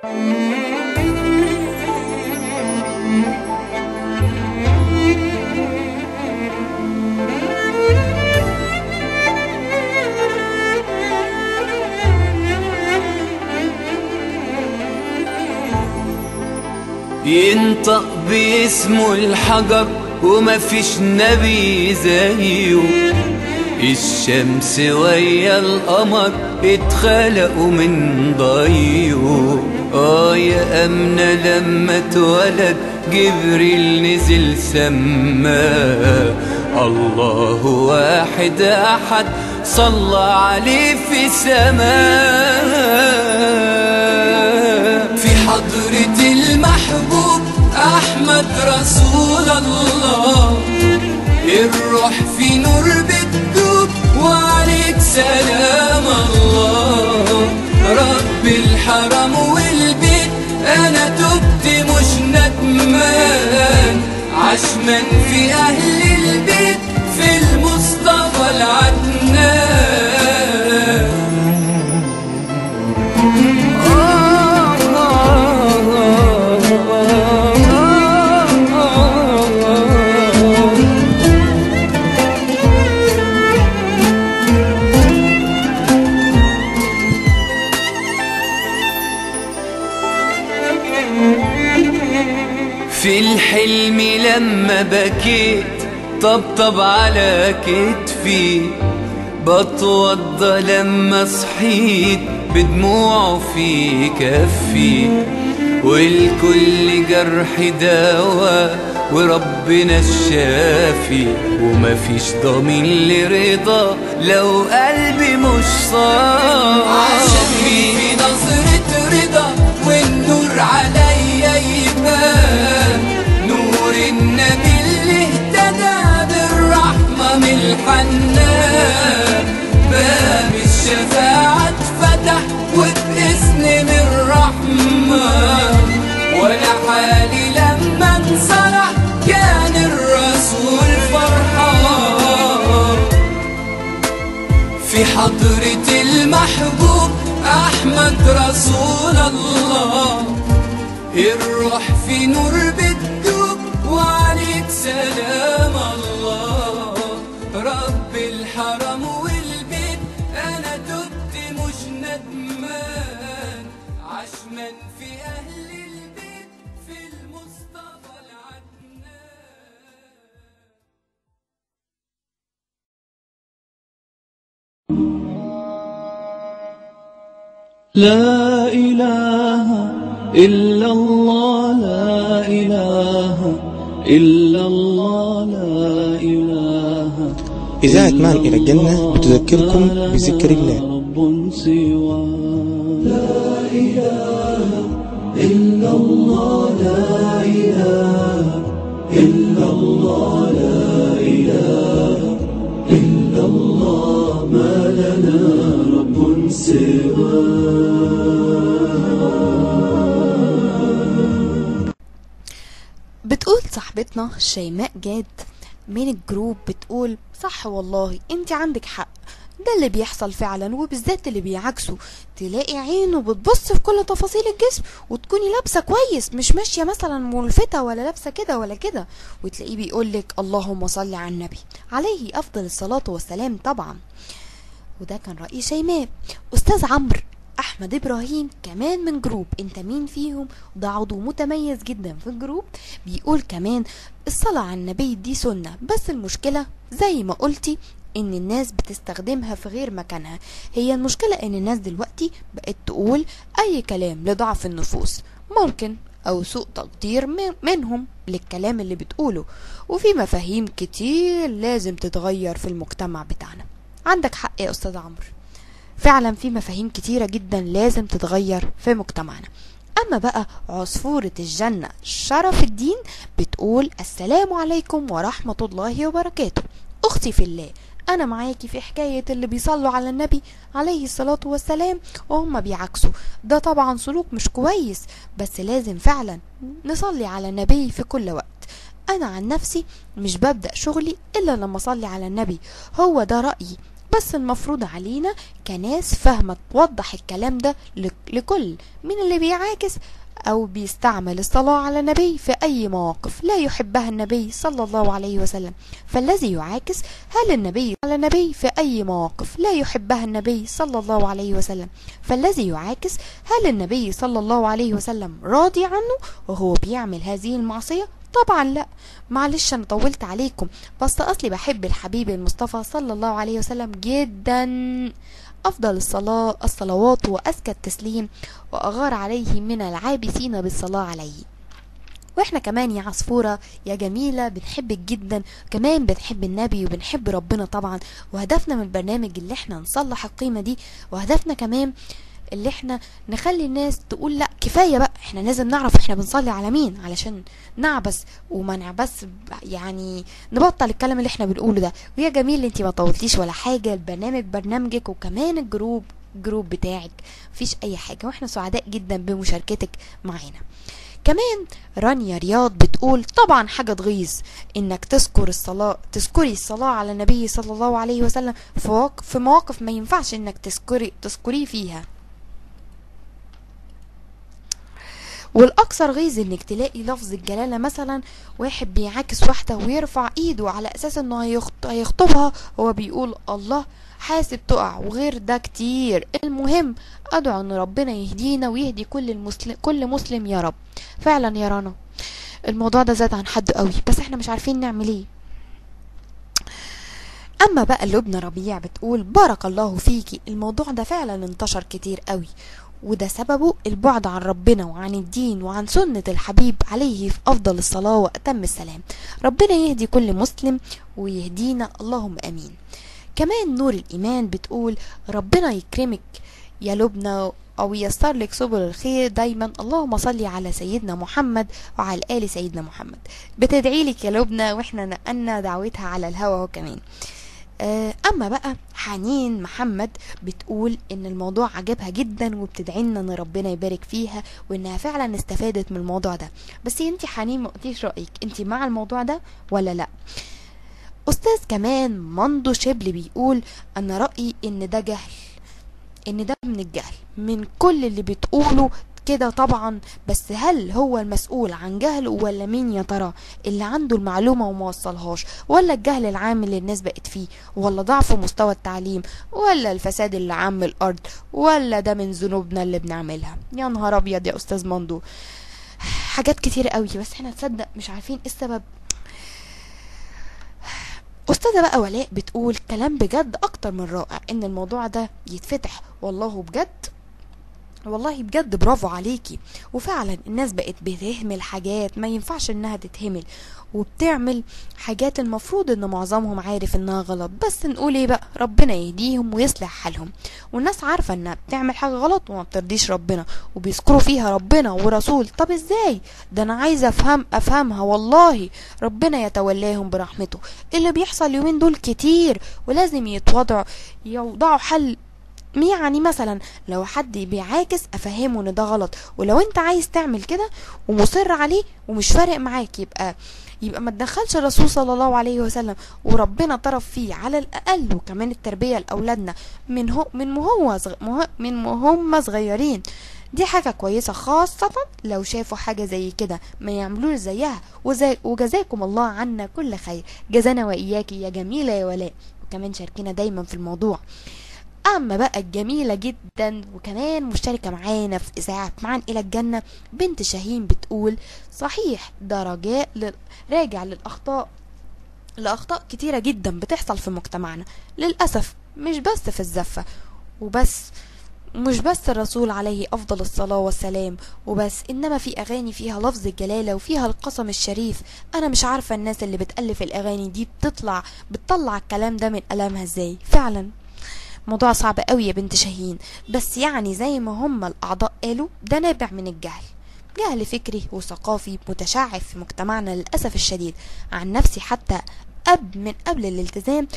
ينطق باسمه الحجر ومفيش نبي زيه، الشمس ويا القمر اتخلقوا من ضيه. يا أمنة لما اتولد جبريل نزل سما، الله واحد أحد صلى عليه في سماء. في حضرة المحبوب أحمد رسول الله، الروح في نور بتدوب وعليك سلام الله. رب الحرم والبيت أنا تبت مش ندمان، عشمان في أهل البيت في المصطفى العدنان. في الحلم لما بكيت طبطب على كتفي، بتوضى لما صحيت بدموعه في كفي. والكل جرح دوا وربنا الشافي، ومفيش ضمين لرضا لو قلبي مش صافي. عشان في نظرة رضا والنور عليا يبان، نور النبي اللي اهتدى بالرحمة من الحنان. باب الشفاعة اتفتح وباسم من الرحمن، وانا حالي لما انصلح كان الرسول فرحان. في حضرة المحبوب أحمد رسول الله، الروح في نور بتدوب وعليك سلام الله. رب الحرم والبيت أنا تبت مش ندمان، عشمان في أهل البيت في المصطفى العدنان. لا إله إلا الله، لا إله إلا الله، لا إله. إذاعة معا إلى الجنة بتذكركم بذكر الله. رب سوى لا إله إلا الله، لا إله إلا الله، لا إله إلا الله. ما لنا رب سواه. بتقول صاحبتنا شيماء جاد من الجروب، بتقول صح والله انت عندك حق، ده اللي بيحصل فعلا، وبالذات اللي بيعكسه. تلاقي عينه بتبص في كل تفاصيل الجسم، وتكوني لابسه كويس مش ماشيه مثلا ملفته ولا لابسه كده ولا كده، وتلاقيه بيقولك اللهم صل على النبي عليه افضل الصلاه والسلام طبعا. وده كان رأي شيماء. استاذ عمرو احمد ابراهيم كمان من جروب انت مين فيهم، ده عضو متميز جدا في الجروب، بيقول كمان الصلاة على النبي دي سنة، بس المشكلة زي ما قلتي ان الناس بتستخدمها في غير مكانها. هي المشكلة ان الناس دلوقتي بقت تقول اي كلام لضعف النفوس ممكن او سوء تقدير منهم للكلام اللي بتقوله، وفي مفاهيم كتير لازم تتغير في المجتمع بتاعنا. عندك حق يا استاذ عمرو، فعلا في مفاهيم كتيرة جدا لازم تتغير في مجتمعنا. اما بقى عصفورة الجنة شرف الدين بتقول السلام عليكم ورحمة الله وبركاته. اختي في الله، انا معاكي في حكاية اللي بيصلوا على النبي عليه الصلاة والسلام وهم بيعكسوا، ده طبعا سلوك مش كويس، بس لازم فعلا نصلي على النبي في كل وقت. انا عن نفسي مش ببدأ شغلي الا لما اصلي على النبي، هو ده رأيي بس المفروض علينا كناس فاهمة توضح الكلام ده لكل من اللي بيعاكس أو بيستعمل الصلاة على النبي في أي مواقف لا يحبها النبي صلى الله عليه وسلم. فالذي يعاكس هل النبي على النبي في أي مواقف لا يحبها النبي صلى الله عليه وسلم، فالذي يعاكس هل النبي صلى الله عليه وسلم راضي عنه وهو بيعمل هذه المعصية؟ طبعا لا. معلش انا طولت عليكم، بس اصلي بحب الحبيب المصطفى صلى الله عليه وسلم جدا، افضل الصلوات وازكى التسليم، واغار عليه من العابثين بالصلاة عليه. واحنا كمان يا عصفورة يا جميلة بنحبك جدا، كمان بنحب النبي وبنحب ربنا طبعا، وهدفنا من البرنامج اللي احنا نصلح القيمة دي، وهدفنا كمان اللي احنا نخلي الناس تقول لا كفاية بقى، احنا لازم نعرف احنا بنصلي على مين علشان نعبس وما نعبس، يعني نبطل الكلام اللي احنا بنقوله ده. ويا جميل انتي ما طولتيش ولا حاجة، البرنامج برنامجك وكمان الجروب بتاعك مفيش اي حاجة، واحنا سعداء جدا بمشاركتك معانا. كمان رانيا رياض بتقول طبعا حاجة تغيظ انك تذكري الصلاة على النبي صلى الله عليه وسلم في مواقف ما ينفعش انك تذكريه فيها. والاكثر غيظ انك تلاقي لفظ الجلالة مثلا واحد بيعاكس واحدة ويرفع ايده على اساس انه هيخطبها، هو بيقول الله حاسب تقع، وغير ده كتير. المهم ادعو ان ربنا يهدينا ويهدي كل مسلم يا رب. فعلا يا رنا الموضوع ده زاد عن حد قوي، بس احنا مش عارفين نعمل ايه. اما بقى لبنى ربيع بتقول بارك الله فيكي، الموضوع ده فعلا انتشر كتير قوي، وده سببه البعد عن ربنا وعن الدين وعن سنة الحبيب عليه في أفضل الصلاة وأتم السلام. ربنا يهدي كل مسلم ويهدينا اللهم أمين. كمان نور الإيمان بتقول ربنا يكرمك يا لبنى أو ييسر لك سبل الخير دايما، اللهم صلي على سيدنا محمد وعلى آل سيدنا محمد. بتدعي لك يا لبنى واحنا نقلنا دعوتها على الهوا كمان. اما بقى حنين محمد بتقول ان الموضوع عجبها جدا وبتدعينا ان ربنا يبارك فيها وانها فعلا استفادت من الموضوع ده. بس انتي حنين ما قلتيش رأيك، انتي مع الموضوع ده ولا لا؟ استاذ كمان مندو شبل بيقول انا رأيي ان ده جهل، ان ده من الجهل من كل اللي بتقوله كده طبعا، بس هل هو المسؤول عن جهله ولا مين يا ترى اللي عنده المعلومة وما وصلهاش، ولا الجهل العام اللي الناس بقت فيه، ولا ضعف مستوى التعليم، ولا الفساد اللي عام الارض، ولا ده من ذنوبنا اللي بنعملها؟ يا نهار ابيض يا استاذ مندو، حاجات كتير قوي بس احنا تصدق مش عارفين ايه السبب. استاذة بقى ولاء بتقول كلام بجد اكتر من رائع ان الموضوع ده يتفتح، والله بجد برافو عليكي. وفعلا الناس بقت بتهمل حاجات ما ينفعش انها تتهمل، وبتعمل حاجات المفروض ان معظمهم عارف انها غلط، بس نقول ايه بقى، ربنا يهديهم ويصلح حالهم. والناس عارفة انها بتعمل حاجة غلط وما بترضيش ربنا وبيذكروا فيها ربنا ورسول. طب ازاي ده؟ انا عايزة افهمها والله. ربنا يتولاهم برحمته. اللي بيحصل اليومين دول كتير ولازم يوضعوا حل. يعني مثلا لو حد بيعاكس افهمه ان ده غلط، ولو انت عايز تعمل كده ومصر عليه ومش فارق معاك يبقى ما تدخلش الرسول صلى الله عليه وسلم وربنا طرف فيه على الاقل. وكمان التربية لاولادنا من هم صغيرين، دي حاجة كويسة، خاصة لو شافوا حاجة زي كده ما يعملوش زيها. وجزاكم الله عنا كل خير، جزانا وإياكي يا جميلة يا ولاء، وكمان شاركنا دايما في الموضوع. اما بقى الجميلة جدا وكمان مشتركة معانا في اذاعة معا الى الجنة بنت شاهين بتقول صحيح ده راجع لأخطاء كتيرة جدا بتحصل في مجتمعنا للأسف، مش بس في الزفة مش بس الرسول عليه أفضل الصلاة والسلام وبس، إنما في أغاني فيها لفظ الجلالة وفيها القسم الشريف. أنا مش عارفة الناس اللي بتألف الأغاني دي بتطلع الكلام ده من قلمها ازاي. فعلا موضوع صعب قوي يا بنت شاهين، بس يعني زي ما هم الأعضاء قالوا ده نابع من جهل فكري وثقافي متشعب في مجتمعنا للأسف الشديد. عن نفسي حتى من قبل الالتزام